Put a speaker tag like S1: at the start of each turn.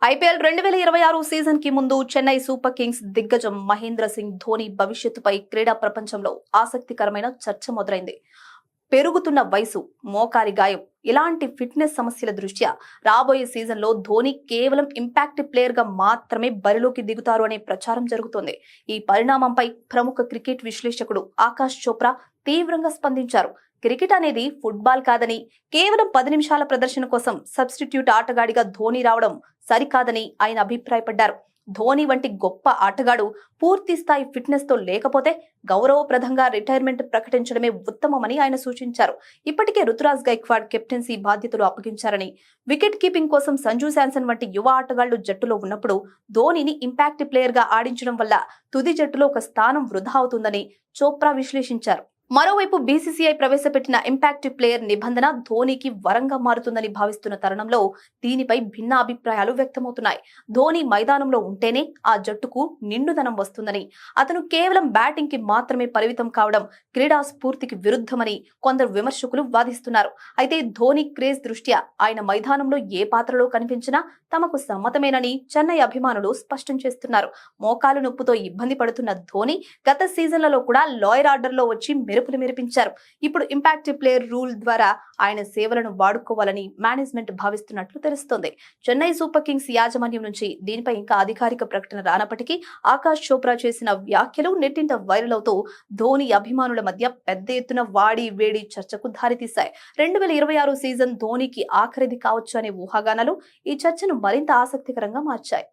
S1: IPL 2026 season కి ముందు Chennai super Kings దిగ్గజం మహేంద్ర సింగ్ ధోని భవిష్యత్తుపై క్రీడా ప్రపంచంలో ఆసక్తికరమైన చర్చ మొదలైంది. పెరుగుతున్న వయసు, మోకాలి గాయం ఇలాంటి ఫిట్నెస్ సమస్యల దృష్ట్యా రాబోయే సీజన్లో ధోని కేవలం ఇంపాక్ట్ ప్లేయర్ గా మాత్రమే బరిలోకి దిగుతారు అనే ప్రచారం జరుగుతోంది. ఈ పరిణామంపై ప్రముఖ క్రికెట్ విశ్లేషకుడు ఆకాష్ చోప్రా తీవ్రంగా స్పందించారు. క్రికెట్ అనేది ఫుట్బాల్ కాదని, కేవలం 10 నిమిషాల ప్రదర్శన కోసం సబ్స్టిట్యూట్ ఆటగాడిగా ధోని రావడం సరికాదని ఆయన అభిప్రాయపడ్డారు. ధోని వంటి గొప్ప ఆటగాడు పూర్తి స్థాయి ఫిట్నెస్ తో లేకపోతే గౌరవప్రదంగా రిటైర్మెంట్ ప్రకటించడమే ఉత్తమమని ఆయన సూచించారు. ఇప్పటికే రుతురాజ్ గైక్వాడ్ కెప్టెన్సీ బాధ్యతలు అప్పగించారని, వికెట్ కీపింగ్ కోసం సంజు శాంసన్ వంటి యువ ఆటగాళ్లు జట్టులో ఉన్నప్పుడు ధోనిని ఇంపాక్ట్ ప్లేయర్ గా ఆడించడం వల్ల తుది జట్టులో ఒక స్థానం వృధా అవుతుందని చోప్రా విశ్లేషించారు. మరోవైపు బీసీసీఐ ప్రవేశపెట్టిన ఇంపాక్ట్ ప్లేయర్ నిబంధన ధోనికి వరంగా మారుతుందని భావిస్తున్న తరుణంలో దీనిపై భిన్న అభిప్రాయాలు వ్యక్తమవుతున్నాయి. ధోని మైదానంలో ఉంటేనే ఆ జట్టుకు నిండుదనం వస్తుందని, అతను కేవలం బ్యాటింగ్ కి మాత్రమే పరిమితం కావడం క్రీడా స్ఫూర్తికి విరుద్ధమని కొందరు విమర్శకులు వాదిస్తున్నారు. అయితే ధోని క్రేజ్ దృష్ట్యా ఆయన మైదానంలో ఏ పాత్రలో కనిపించినా తమకు సమ్మతమేనని చెన్నై అభిమానులు స్పష్టం చేస్తున్నారు. మోకాలు నొప్పుతో ఇబ్బంది పడుతున్న ధోని గత సీజన్లలో కూడా లోయర్ ఆర్డర్ లో వచ్చి మెరుపులు మెరిపించారు. ఇప్పుడు ఇంపాక్ట్ ప్లేయర్ రూల్ ద్వారా ఆయన సేవలను వాడుకోవాలని మేనేజ్మెంట్ భావిస్తున్నట్లు తెలుస్తోంది. చెన్నై సూపర్ కింగ్స్ యాజమాన్యం నుంచి దీనిపై ఇంకా అధికారిక ప్రకటన రానప్పటికీ ఆకాష్ చోప్రా చేసిన వ్యాఖ్యలు నెట్టింట వైరల్ అవుతూ ధోని అభిమానుల మధ్య పెద్ద ఎత్తున వాడి వేడి చర్చకు దారితీశాయి. 2026 సీజన్ ధోనికి ఆఖరిది కావచ్చు అనే ఊహాగానాలు ఈ చర్చను మరింత ఆసక్తికరంగా మార్చాయి.